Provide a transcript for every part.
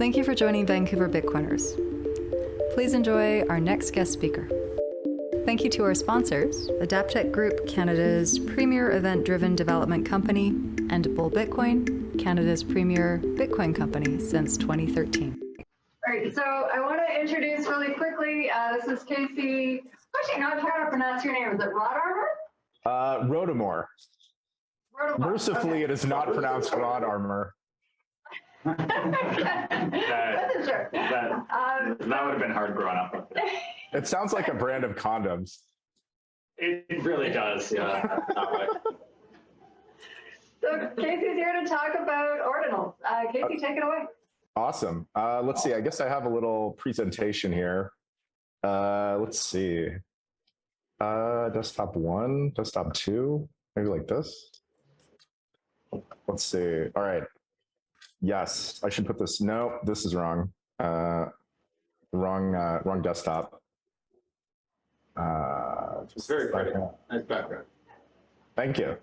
Thank you for joining Vancouver Bitcoiners. Please enjoy our next guest speaker. Thank you to our sponsors, Adaptec Group, Canada's premier event-driven development company, and Bull Bitcoin, Canada's premier Bitcoin company since 2013. All right, so I want to introduce really quickly, this is Casey. I'm actually not sure how to pronounce your name. Is it Rodarmor? Rodarmor. Mercifully, okay. It is not pronounced Rodarmor. That would have been hard growing up. It sounds like a brand of condoms. It really does, yeah. So Casey's here to talk about Ordinals. Casey, take it away. Awesome. Let's see. I guess I have a little presentation here. Let's see. Desktop 1, desktop 2, maybe like this. Let's see. All right. Yes, I should put this. No, this is wrong. Wrong desktop. It's very pretty. Nice background. Thank you.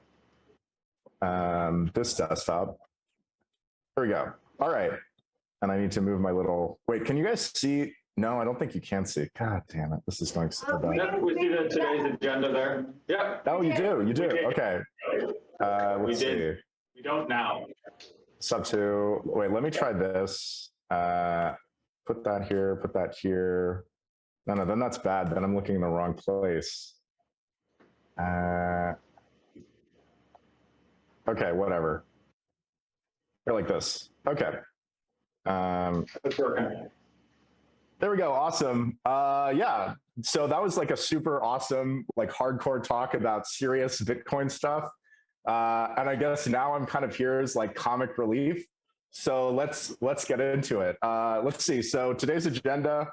This desktop. There we go. All right. And I need to move my little. Wait, can you guys see? No, I don't think you can see. God damn it. This is going so bad. Yeah, we see today's agenda there. Yeah. Oh, you do. You do. Okay. Let's see. We don't now. Sub 2. Wait, let me try this. Put that here, put that here. No, then that's bad. Then I'm looking in the wrong place. Okay, whatever. Here like this. Okay. That's working. There we go. Awesome. Yeah. So that was like a super awesome, like hardcore talk about serious Bitcoin stuff. And I guess now I'm kind of here as like comic relief. So let's get into it. Let's see. So today's agenda,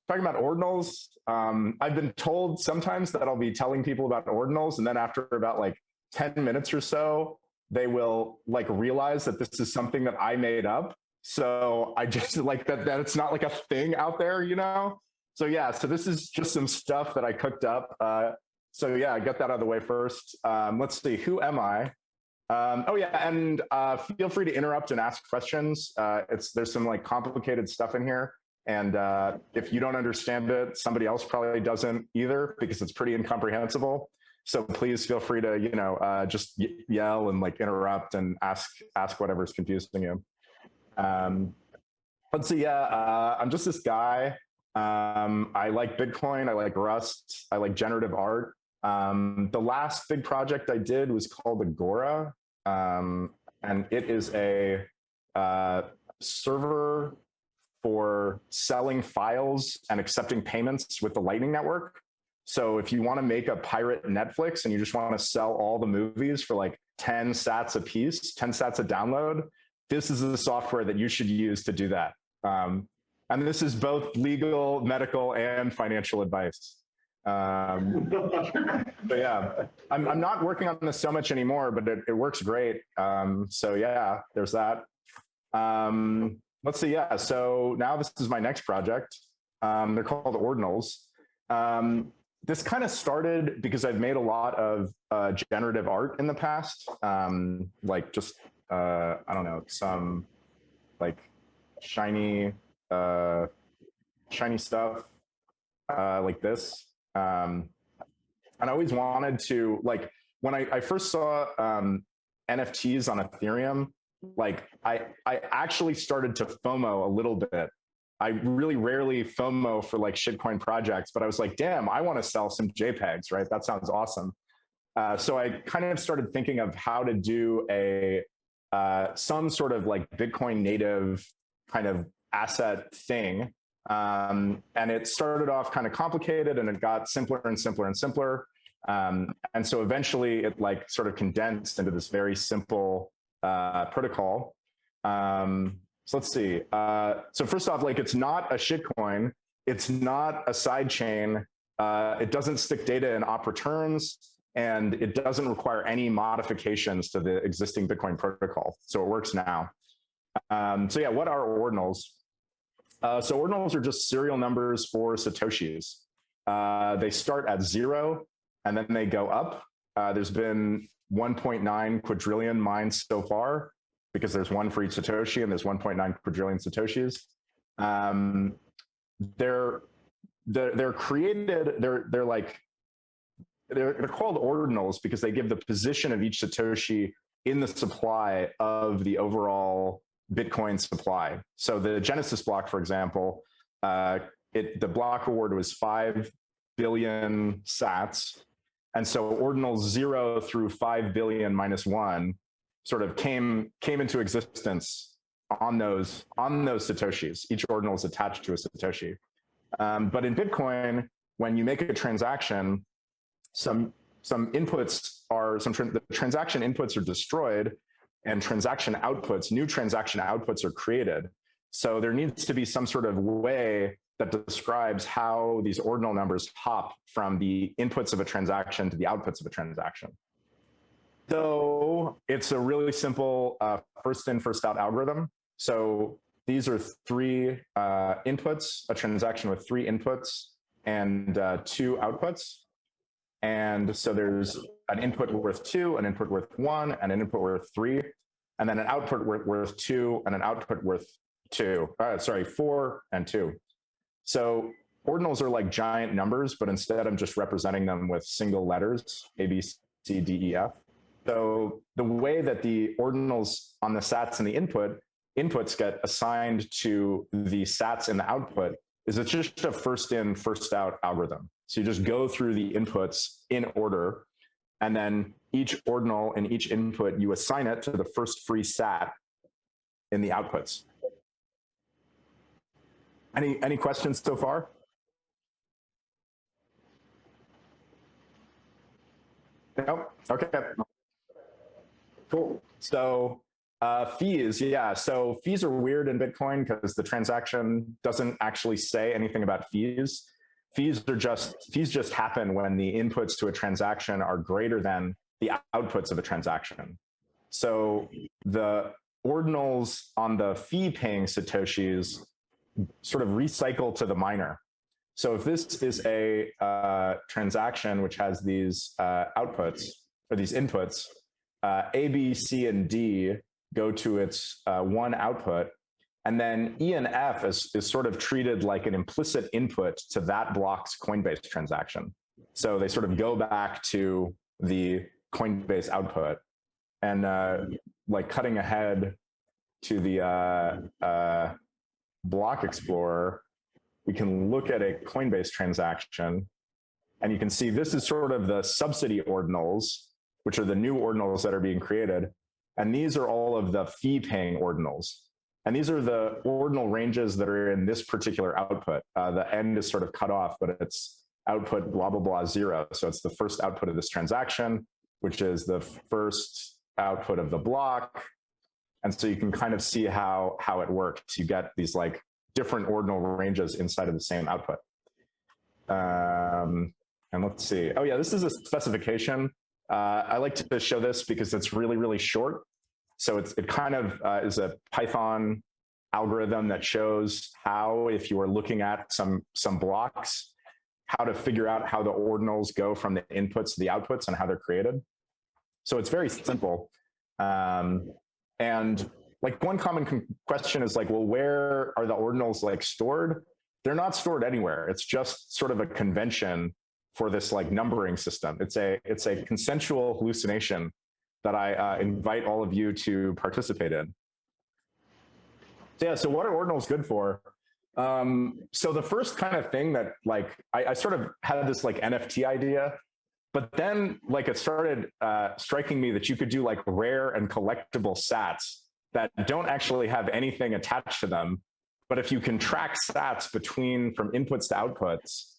talking about Ordinals. I've been told sometimes that I'll be telling people about Ordinals, and then after about like 10 minutes or so, they will like realize that this is something that I made up. So I just like that it's not like a thing out there, you know? So yeah, so this is just some stuff that I cooked up. So yeah, I got that out of the way first. Let's see, who am I? Oh yeah, and feel free to interrupt and ask questions. There's some like complicated stuff in here. And if you don't understand it, somebody else probably doesn't either because it's pretty incomprehensible. So please feel free to, you know, just yell and like interrupt and ask whatever's confusing you. Let's see, yeah, I'm just this guy. I like Bitcoin, I like Rust, I like generative art. The last big project I did was called Agora, and it is a server for selling files and accepting payments with the Lightning Network. So if you want to make a pirate Netflix and you just want to sell all the movies for like 10 sats a piece, 10 sats a download, this is the software that you should use to do that. And this is both legal, medical, and financial advice. But yeah, I'm not working on this so much anymore, but it works great. So yeah, there's that. Let's see, yeah, so now this is my next project. They're called Ordinals. This kind of started because I've made a lot of generative art in the past, like just, I don't know, some like shiny stuff like this. And I always wanted to, like, when I first saw NFTs on Ethereum, like I actually started to FOMO a little bit. I really rarely FOMO for like shitcoin projects, but I was like, damn, I want to sell some JPEGs, right? That sounds awesome. So I kind of started thinking of how to do some sort of like Bitcoin native kind of asset thing. And it started off kind of complicated and it got simpler and simpler and simpler. And so eventually it like sort of condensed into this very simple protocol. So let's see. So first off, like it's not a shitcoin. It's not a side chain. It doesn't stick data in op returns, and it doesn't require any modifications to the existing Bitcoin protocol. So it works now. So yeah, what are Ordinals? So Ordinals are just serial numbers for satoshis. They start at 0 and then they go up. There's been 1.9 quadrillion mined so far. because there's one for each Satoshi and there's 1.9 quadrillion Satoshis. They're created, they're called ordinals because they give the position of each Satoshi in the supply of the overall Bitcoin supply. So the Genesis block, for example, the block reward was 5 billion sats. And so ordinals 0 through 5 billion minus 1 sort of came into existence on those Satoshis. Each ordinal is attached to a Satoshi. But in Bitcoin, when you make a transaction, the transaction inputs are destroyed and new transaction outputs are created. So there needs to be some sort of way that describes how these ordinal numbers hop from the inputs of a transaction to the outputs of a transaction. So it's a really simple first in, first out algorithm. So these are 3 inputs, a transaction with 3 inputs and 2 outputs. And so there's an input worth 2, an input worth 1, and an input worth 3, and then an output worth 2 and an output worth 4 and 2. So ordinals are like giant numbers, but instead I'm just representing them with single letters, A, B, C, D, E, F. So the way that the ordinals on the sats and the inputs get assigned to the sats in the output is it's just a first in, first out algorithm. So you just go through the inputs in order, and then each ordinal and each input, you assign it to the first free sat in the outputs. Any questions so far? Nope. Okay. Cool. So fees, yeah. So fees are weird in Bitcoin because the transaction doesn't actually say anything about fees. Fees just happen when the inputs to a transaction are greater than the outputs of a transaction. So the ordinals on the fee-paying Satoshis sort of recycle to the miner. So if this is a transaction which has these outputs or these inputs, A, B, C, and D go to its one output, and then E and F is sort of treated like an implicit input to that block's Coinbase transaction. So they sort of go back to the Coinbase output. And like cutting ahead to the block explorer, we can look at a Coinbase transaction, and you can see this is sort of the subsidy ordinals, which are the new ordinals that are being created. And these are all of the fee-paying ordinals. And these are the ordinal ranges that are in this particular output. The end is sort of cut off, but it's output blah, blah, blah, 0. So it's the first output of this transaction, which is the first output of the block. And so you can kind of see how it works. You get these like different ordinal ranges inside of the same output. And let's see. Oh yeah, this is a specification. I like to show this because it's really, really short. So it kind of is a Python algorithm that shows how, if you are looking at some blocks, how to figure out how the ordinals go from the inputs to the outputs and how they're created. So it's very simple. And like one common question is like, well, where are the ordinals like stored? They're not stored anywhere. It's just sort of a convention for this like numbering system. It's a consensual hallucination that I invite all of you to participate in. So yeah, so what are ordinals good for? So the first kind of thing that like, I sort of had this like NFT idea, but then like it started striking me that you could do like rare and collectible sats that don't actually have anything attached to them. But if you can track sats from inputs to outputs,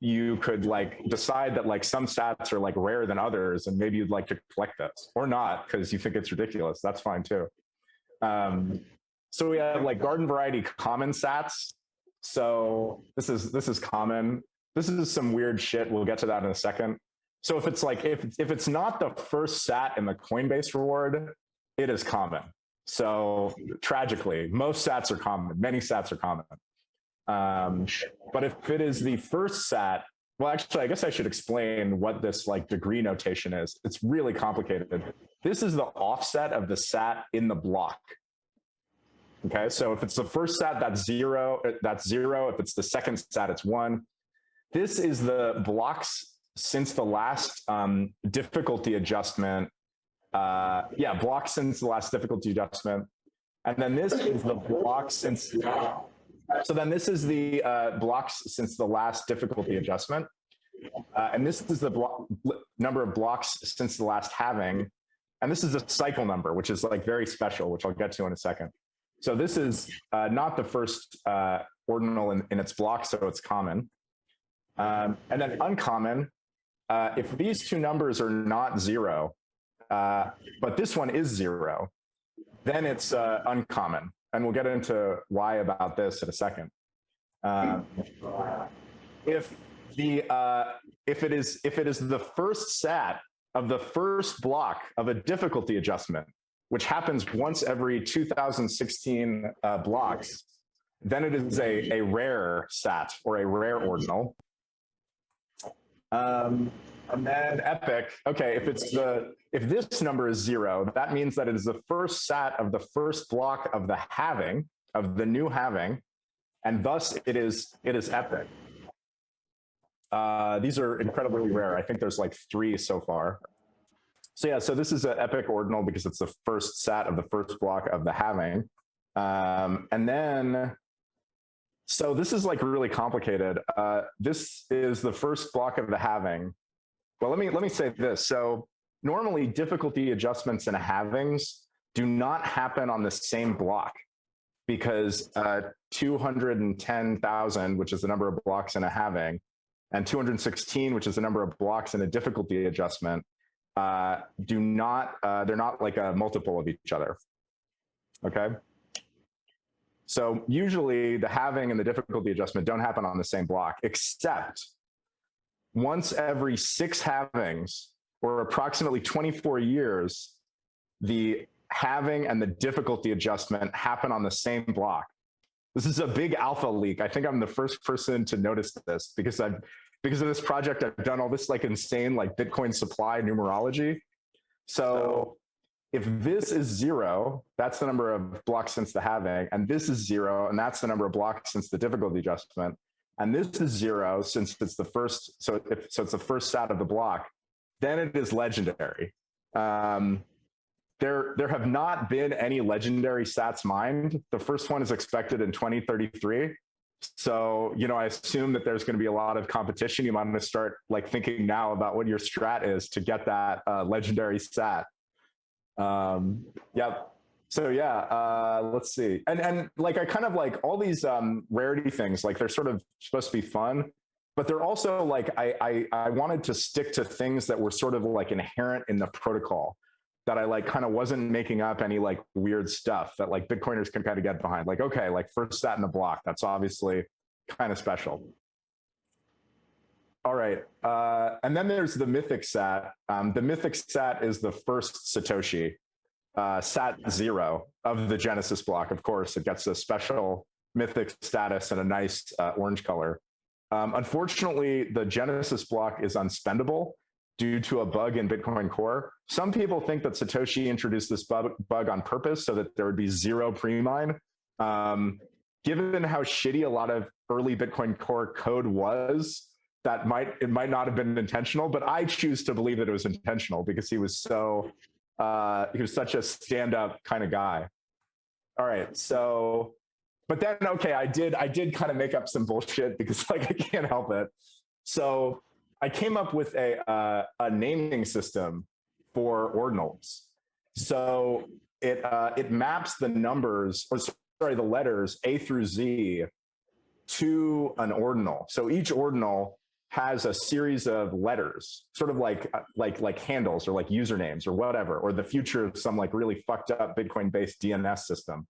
you could like decide that like some stats are like rarer than others, and maybe you'd like to collect this or not because you think it's ridiculous. That's fine too. So we have like garden variety common sats. So this is common. This is some weird shit. We'll get to that in a second. So if it's like if it's not the first sat in the Coinbase reward, it is common. So tragically, most sats are common. Many sats are common. But if it is the first sat, well, actually, I guess I should explain what this like degree notation is. It's really complicated. This is the offset of the sat in the block. Okay, so if it's the first sat, that's zero. If it's the second sat, it's 1. This is the blocks since the last difficulty adjustment. Blocks since the last difficulty adjustment. And then this is the blocks since. So then this is the blocks since the last difficulty adjustment. And this is the number of blocks since the last halving. And this is a cycle number, which is like very special, which I'll get to in a second. So this is not the first ordinal in its block, so it's common. And then uncommon, if these two numbers are not 0, but this one is 0, then it's uncommon. And we'll get into why about this in a second. If it is the first sat of the first block of a difficulty adjustment, which happens once every 2016 blocks, then it is a rare sat or a rare ordinal. And then epic, okay, if this number is 0, that means that it is the first sat of the first block of the halving, of the new halving, and thus it is epic. These are incredibly rare. I think there's like 3 so far. So yeah, so this is an epic ordinal because it's the first sat of the first block of the halving. And then, so this is like really complicated. This is the first block of the halving. Well, let me say this. So normally difficulty adjustments and halvings do not happen on the same block because 210,000, which is the number of blocks in a halving, and 216, which is the number of blocks in a difficulty adjustment, they're not like a multiple of each other, okay? So usually the halving and the difficulty adjustment don't happen on the same block, except once every 6 halvings, or approximately 24 years, the halving and the difficulty adjustment happen on the same block. This is a big alpha leak. I think I'm the first person to notice this because of this project, I've done all this like insane like Bitcoin supply numerology. So if this is 0, that's the number of blocks since the halving, and this is 0, and that's the number of blocks since the difficulty adjustment, and this is 0 since it's the first, so it's the first sat of the block, then it is legendary. There have not been any legendary sats mined. The first one is expected in 2033. So, I assume that there's going to be a lot of competition. You might want to start like thinking now about what your strat is to get that legendary sat. Yep. So yeah, let's see. And like, I kind of like all these rarity things, like they're sort of supposed to be fun, but they're also like, I wanted to stick to things that were sort of like inherent in the protocol, that I like kind of wasn't making up any like weird stuff that like Bitcoiners can kind of get behind. Like, okay, like first sat in the block, that's obviously kind of special. All right, and then there's the mythic sat. The mythic sat is the first Satoshi, sat 0 of the Genesis block. Of course, it gets a special mythic status and a nice orange color. Unfortunately, the Genesis block is unspendable due to a bug in Bitcoin Core. Some people think that Satoshi introduced this bug on purpose so that there would be 0 pre-mine. Given how shitty a lot of early Bitcoin Core code was, it might not have been intentional, but I choose to believe that it was intentional because he was such a stand-up kind of guy. All right, so, but then, okay, I did kind of make up some bullshit because like I can't help it. So I came up with a naming system for ordinals. So it maps the numbers, or sorry, the letters A through Z to an ordinal. So each ordinal has a series of letters, sort of like handles or like usernames or whatever, or the future of some like really fucked up Bitcoin-based DNS system.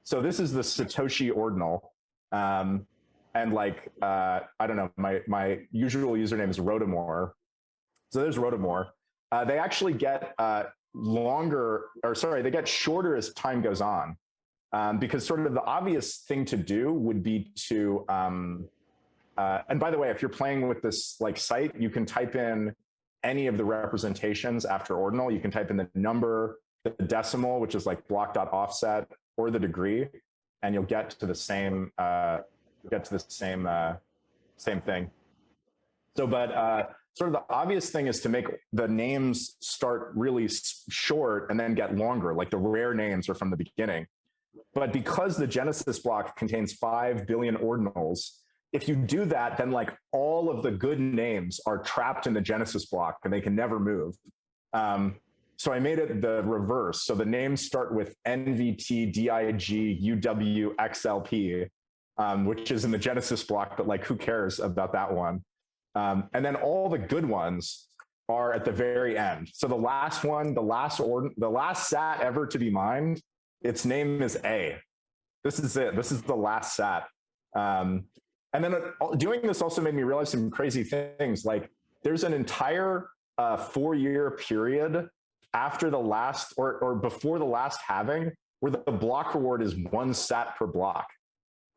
So this is the Satoshi ordinal. And like, I don't know, my usual username is Rodarmor. So there's Rodarmor. They actually get they get shorter as time goes on. Because sort of the obvious thing to do would be to And by the way, if you're playing with this like site, you can type in any of the representations after ordinal. You can type in the number, the decimal, which is like block.offset, or the degree, and you'll get to the same same thing. So, but sort of the obvious thing is to make the names start really short and then get longer, like the rare names are from the beginning. But because the Genesis block contains 5 billion ordinals, if you do that, then like all of the good names are trapped in the Genesis block and they can never move. So I made it the reverse. So the names start with NVT, DIG, UW, XLP, which is in the Genesis block, but like who cares about that one? And then all the good ones are at the very end. So the last one, the last sat ever to be mined, its name is A. This is it. This is the last sat. And then doing this also made me realize some crazy things. Like there's an entire 4-year period after the last or before the last halving where the block reward is 1 sat per block.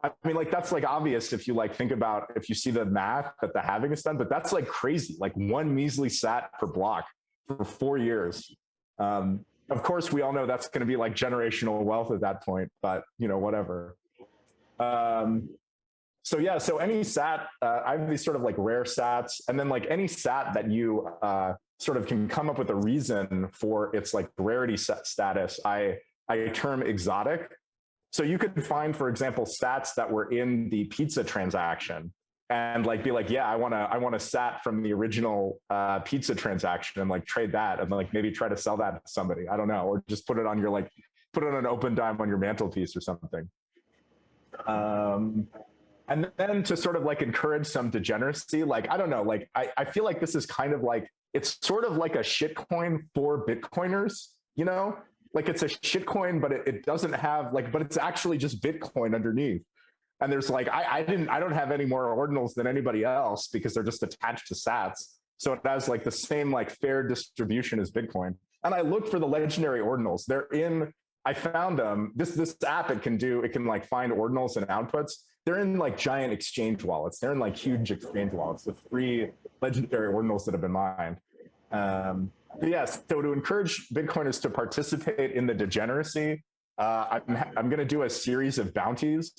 I mean, like that's like obvious if you like think about if you see the math that the halving is done, but that's like crazy, like 1 measly sat per block for 4 years. Of course, we all know that's going to be like generational wealth at that point, but you know, whatever. So yeah, so any sat, I have these sort of like rare sats, and then like any sat that you sort of can come up with a reason for its like rarity status, I term exotic. So you could find, for example, sats that were in the pizza transaction and like be like, yeah, I want a sat from the original pizza transaction and like trade that and like maybe try to sell that to somebody. I don't know, or just put it on your like, put it on an open dime on your mantelpiece or something. And then to sort of like encourage some degeneracy, like, I don't know, like I feel like this is kind of like, it's sort of like a shitcoin for Bitcoiners, you know? Like it's a shitcoin, but it doesn't have like, but it's actually just Bitcoin underneath. And there's like, I don't have any more ordinals than anybody else because they're just attached to sats. So it has like the same like fair distribution as Bitcoin. And I looked for the legendary ordinals. They're in, I found them. This app, it can like find ordinals and outputs. They're in like giant exchange wallets. They're in like huge exchange wallets with 3 legendary ordinals that have been mined. But yes, so to encourage Bitcoiners to participate in the degeneracy, I'm going to do a series of bounties.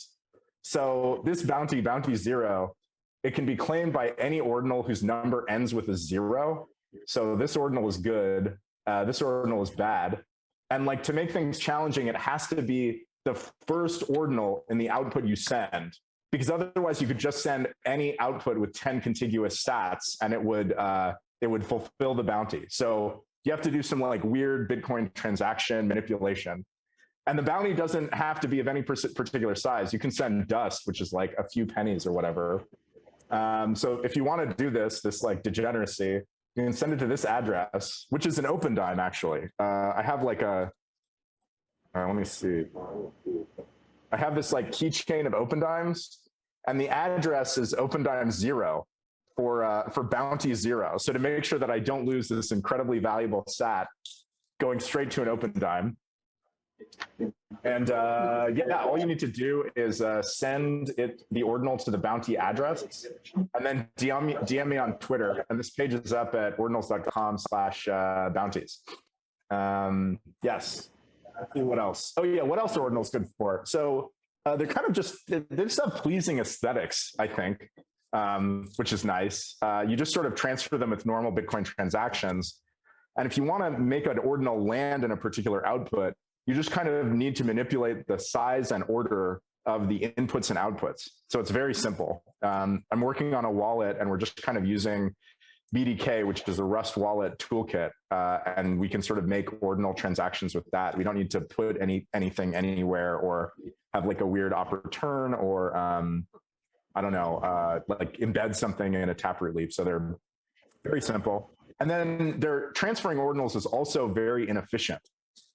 So this bounty 0, it can be claimed by any ordinal whose number ends with a 0. So this ordinal is good. This ordinal is bad. And like to make things challenging, it has to be the first ordinal in the output you send, because otherwise you could just send any output with 10 contiguous sats and it would fulfill the bounty. So you have to do some like weird Bitcoin transaction manipulation. And the bounty doesn't have to be of any particular size. You can send dust, which is like a few pennies or whatever. So if you want to do this like degeneracy, you can send it to this address, which is an open dime actually. I have like let me see. I have this like keychain of open dimes, and the address is open dime 0. For bounty 0. So to make sure that I don't lose this incredibly valuable sat, going straight to an open dime. And yeah, all you need to do is send the ordinal to the bounty address, and then DM me on Twitter. And this page is up at ordinals.com/bounties. Yes. Let's see what else. Oh yeah, what else are ordinals good for? So they're kind of just, they just have pleasing aesthetics, I think. Which is nice. You just sort of transfer them with normal Bitcoin transactions. And if you want to make an ordinal land in a particular output, you just kind of need to manipulate the size and order of the inputs and outputs. So it's very simple. I'm working on a wallet and we're just kind of using BDK, which is a Rust wallet toolkit. And we can sort of make ordinal transactions with that. We don't need to put anything anywhere or have like a weird op return or I don't know, like embed something in a taproot leaf. So they're very simple. And then their transferring ordinals is also very inefficient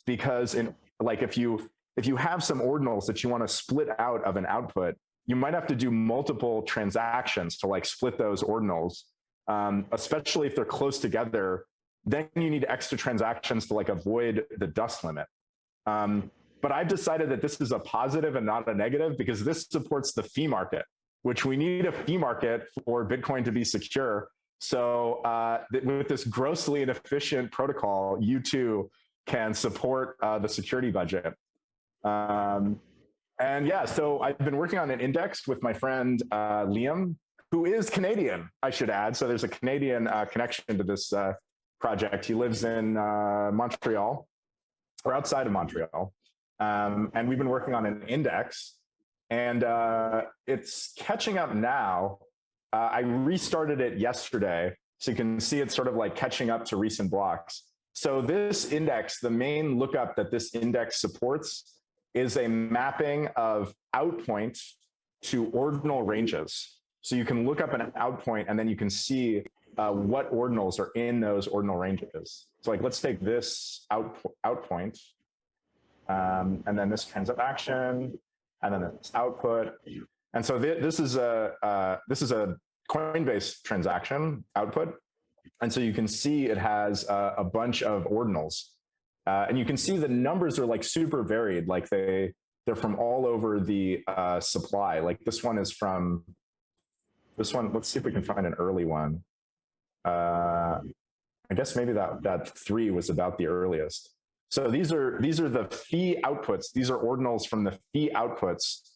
because if you have some ordinals that you want to split out of an output, you might have to do multiple transactions to like split those ordinals, especially if they're close together. Then you need extra transactions to like avoid the dust limit. But I've decided that this is a positive and not a negative because this supports the fee market. which we need a fee market for Bitcoin to be secure. So with this grossly inefficient protocol, you too can support the security budget. And yeah, so I've been working on an index with my friend Liam, who is Canadian, I should add. So there's a Canadian connection to this project. He lives in Montreal, or outside of Montreal. And we've been working on an index, and it's catching up now. I restarted it yesterday, so you can see it's sort of like catching up to recent blocks. So this index, the main lookup that this index supports is a mapping of outpoint to ordinal ranges. So you can look up an outpoint, and then you can see what ordinals are in those ordinal ranges. So like, let's take this outpoint, and then this transaction, and then this output. And so this is a Coinbase transaction output. And so you can see it has a bunch of ordinals. And you can see the numbers are like super varied. Like they're from all over the supply. Like this one is from, let's see if we can find an early one. I guess maybe that 3 was about the earliest. So these are the fee outputs. These are ordinals from the fee outputs,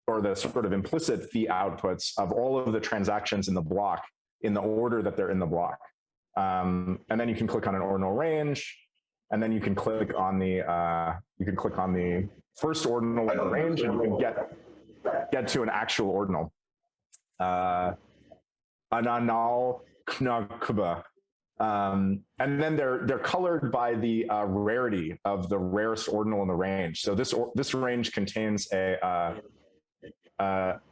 or the sort of implicit fee outputs of all of the transactions in the block in the order that they're in the block. And then you can click on an ordinal range, and then you can click on the first ordinal in the range, and you can get to an actual ordinal. Ananal Knagkuba. And then they're colored by the rarity of the rarest ordinal in the range. So this range contains a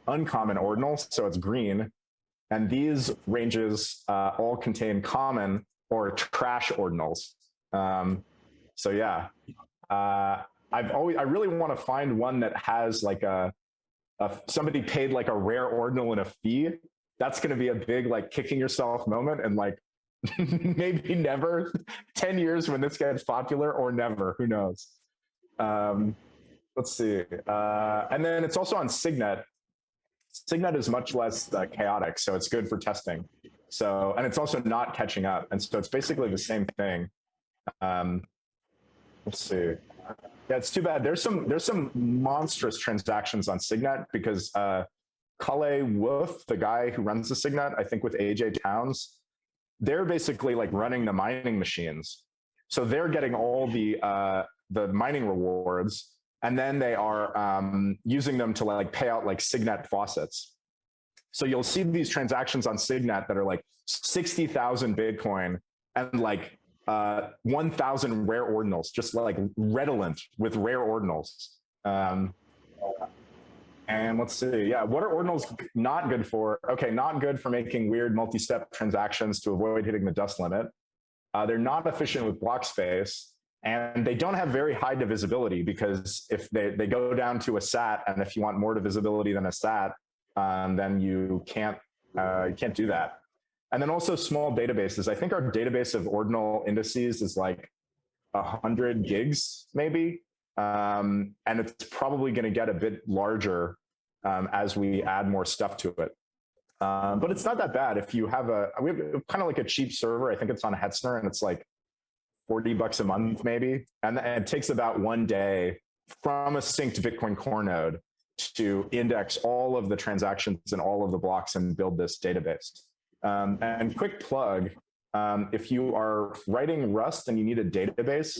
uncommon ordinal, so it's green. And these ranges all contain common or trash ordinals. So yeah, I really want to find one that has like somebody paid like a rare ordinal and a fee. That's going to be a big like kicking yourself moment, and like maybe never 10 years when this gets popular, or never, who knows. Let's see. And then it's also on Signet. Signet is much less chaotic, so it's good for testing. So, and it's also not catching up. And so it's basically the same thing. Let's see. Yeah, it's too bad. There's some monstrous transactions on Signet because Kalle Wolf, the guy who runs the Signet, I think with AJ Towns, they're basically like running the mining machines. So they're getting all the mining rewards, and then they are using them to like pay out like Signet faucets. So you'll see these transactions on Signet that are like 60,000 Bitcoin and like 1,000 rare ordinals, just like redolent with rare ordinals. And let's see, yeah, what are ordinals not good for? Okay, not good for making weird multi-step transactions to avoid hitting the dust limit. They're not efficient with block space, and they don't have very high divisibility, because if they go down to a sat, and if you want more divisibility than a sat, then you can't do that. And then also small databases. I think our database of ordinal indices is like 100 gigs maybe. And it's probably going to get a bit larger as we add more stuff to it. But it's not that bad. If you have we have kind of like a cheap server. I think it's on Hetzner, and it's like $40 a month maybe. And it takes about 1 day from a synced Bitcoin core node to index all of the transactions and all of the blocks and build this database. And quick plug, if you are writing Rust and you need a database,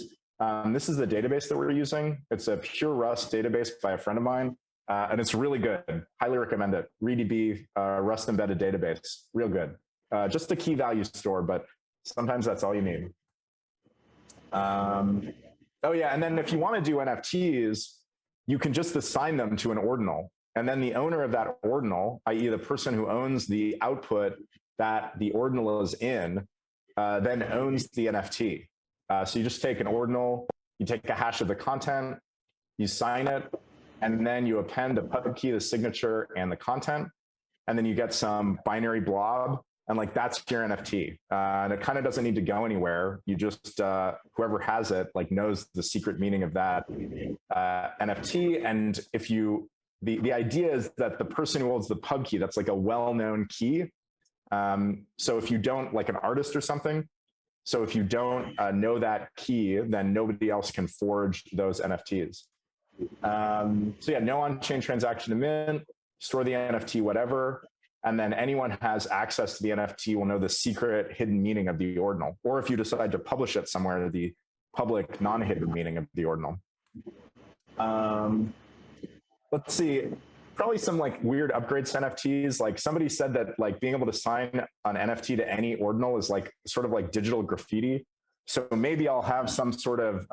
this is the database that we're using. It's a pure Rust database by a friend of mine, and it's really good. Highly recommend it. ReadyB, Rust embedded database, real good. Just a key value store, but sometimes that's all you need. Oh yeah, and then if you want to do NFTs, you can just assign them to an ordinal. And then the owner of that ordinal, i.e. the person who owns the output that the ordinal is in, then owns the NFT. So you just take an ordinal, you take a hash of the content, you sign it, and then you append the pub key, the signature, and the content, and then you get some binary blob, and like that's your NFT. And it kind of doesn't need to go anywhere. You just, whoever has it like knows the secret meaning of that NFT. And if you the idea is that the person who holds the pub key, that's like a well-known key. So if you don't, like an artist or something, so if you don't know that key, then nobody else can forge those NFTs. So yeah, no on-chain transaction to mint, store the NFT, whatever. And then anyone has access to the NFT will know the secret hidden meaning of the ordinal. Or if you decide to publish it somewhere, the public non-hidden meaning of the ordinal. Let's see, probably some like weird upgrades to NFTs. Like somebody said that like being able to sign an NFT to any ordinal is like sort of like digital graffiti. So maybe I'll have some sort of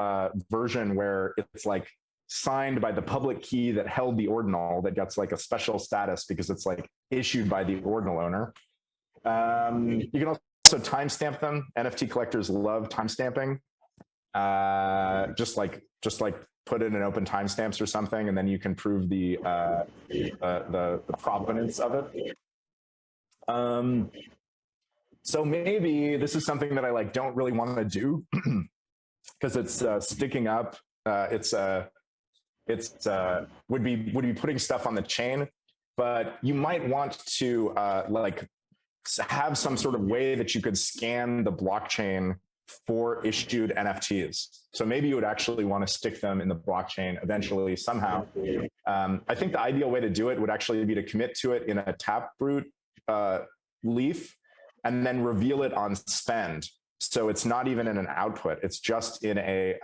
version where it's like signed by the public key that held the ordinal that gets like a special status because it's like issued by the ordinal owner. You can also timestamp them. NFT collectors love timestamping. Just like put in an open timestamps or something, and then you can prove the provenance of it. So maybe this is something that I like don't really want to do because it's sticking up. Would be putting stuff on the chain, but you might want to like have some sort of way that you could scan the blockchain for issued NFTs. So maybe you would actually want to stick them in the blockchain eventually somehow. I think the ideal way to do it would actually be to commit to it in a Taproot leaf and then reveal it on spend. So it's not even in an output. It's just in a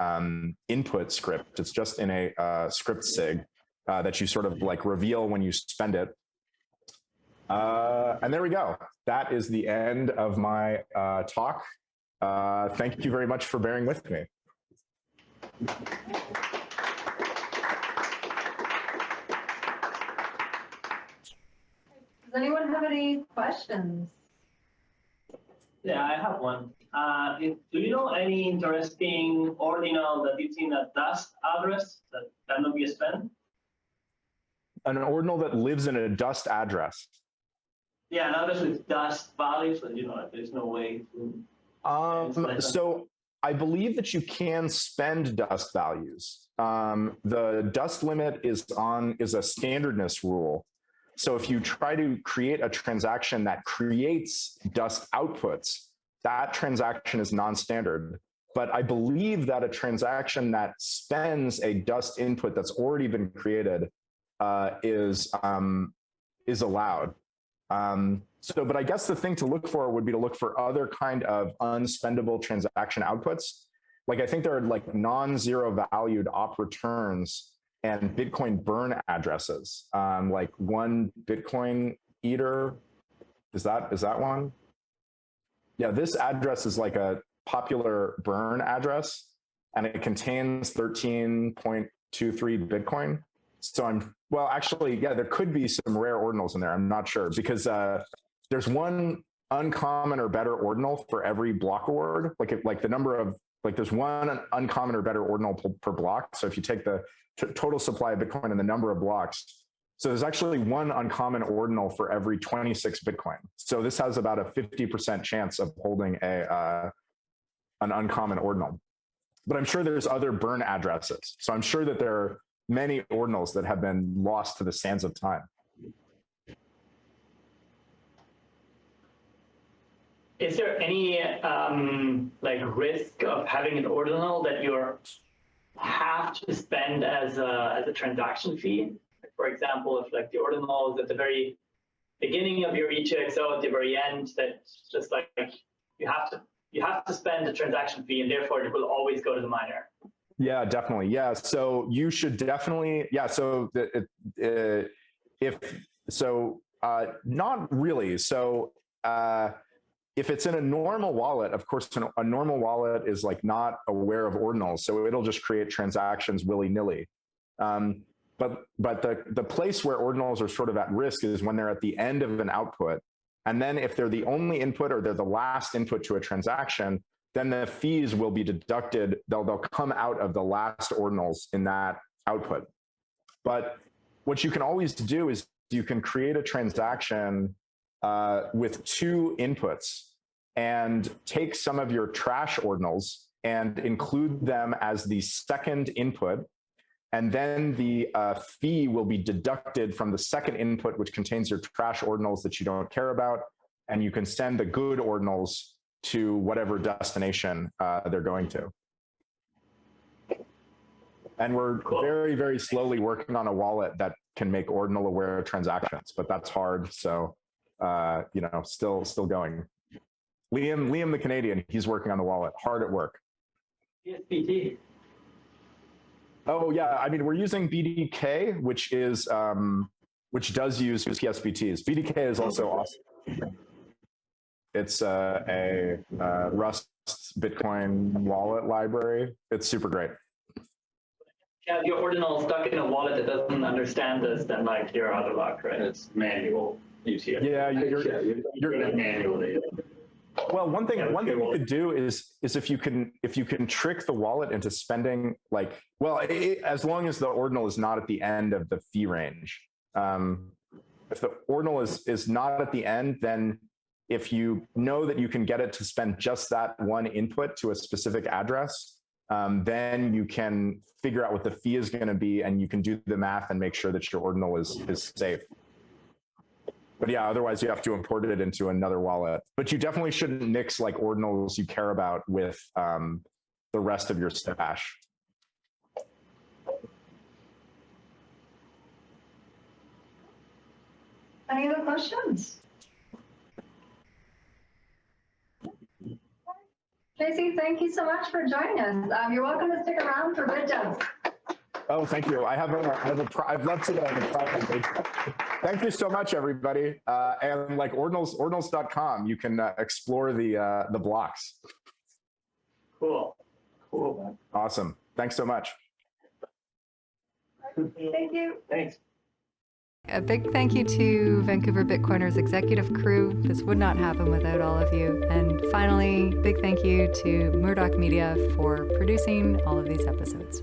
input script. It's just in a script sig that you sort of like reveal when you spend it. And there we go. That is the end of my talk. Thank you very much for bearing with me. Does anyone have any questions? Yeah, I have one. Do you know any interesting ordinal that is in a dust address that cannot be spent? An ordinal that lives in a dust address. Yeah, an address with dust values, and you know, there's no way to. So I believe that you can spend dust values. The dust limit is a standardness rule. So if you try to create a transaction that creates dust outputs, that transaction is non-standard. But I believe that a transaction that spends a dust input that's already been created is allowed. But I guess the thing to look for would be to look for other kind of unspendable transaction outputs. Like I think there are like non-zero valued op returns and Bitcoin burn addresses. Like one Bitcoin eater, is that one? Yeah, this address is like a popular burn address and it contains 13.23 Bitcoin. So well, actually, yeah, there could be some rare ordinals in there. I'm not sure because there's one uncommon or better ordinal for every block award. Like the number of, like there's one uncommon or better ordinal per block. So if you take the total supply of Bitcoin and the number of blocks, so there's actually one uncommon ordinal for every 26 Bitcoin. So this has about a 50% chance of holding an uncommon ordinal. But I'm sure there's other burn addresses. So I'm sure that there are many ordinals that have been lost to the sands of time. Is there any like risk of having an ordinal that you have to spend as a transaction fee? For example, if like the ordinal is at the very beginning of your ETXO, at the very end, that's just like you have to spend the transaction fee, and therefore it will always go to the miner. Yeah, definitely. Yeah, so you should definitely. Yeah, so not really. So if it's in a normal wallet, of course, a normal wallet is like not aware of ordinals, so it'll just create transactions willy-nilly. But the place where ordinals are sort of at risk is when they're at the end of an output, and then if they're the only input or they're the last input to a transaction, then the fees will be deducted. They'll come out of the last ordinals in that output. But what you can always do is you can create a transaction with two inputs and take some of your trash ordinals and include them as the second input. and then the fee will be deducted from the second input, which contains your trash ordinals that you don't care about, and you can send the good ordinals to whatever destination they're going to. And we're very, very slowly working on a wallet that can make ordinal aware transactions, but that's hard. So, you know, still going. Liam the Canadian, he's working on the wallet, hard at work. PSBT. Oh yeah, I mean, we're using BDK, which does use PSBTs. BDK is also awesome. It's a Rust Bitcoin wallet library. It's super great. Yeah, your ordinal stuck in a wallet that doesn't understand this, then like you're out of luck, right? It's manual UTF. Yeah, you're manually. Well, one thing you could do is if you can trick the wallet into spending like, well, as long as the ordinal is not at the end of the fee range. If the ordinal is not at the end, then if you know that you can get it to spend just that one input to a specific address, then you can figure out what the fee is going to be, and you can do the math and make sure that your ordinal is safe. But yeah, otherwise you have to import it into another wallet. But you definitely shouldn't mix like ordinals you care about with the rest of your stash. Any other questions? Casey, thank you so much for joining us. You're welcome to stick around for BitDevs. Oh, thank you. I'd love to know the project. Thank you so much, everybody. And like ordinals.com, you can explore the blocks. Cool. Awesome. Thanks so much. Thank you. Thanks. A big thank you to Vancouver Bitcoiners executive crew. This would not happen without all of you. And finally, big thank you to Murdoch Media for producing all of these episodes.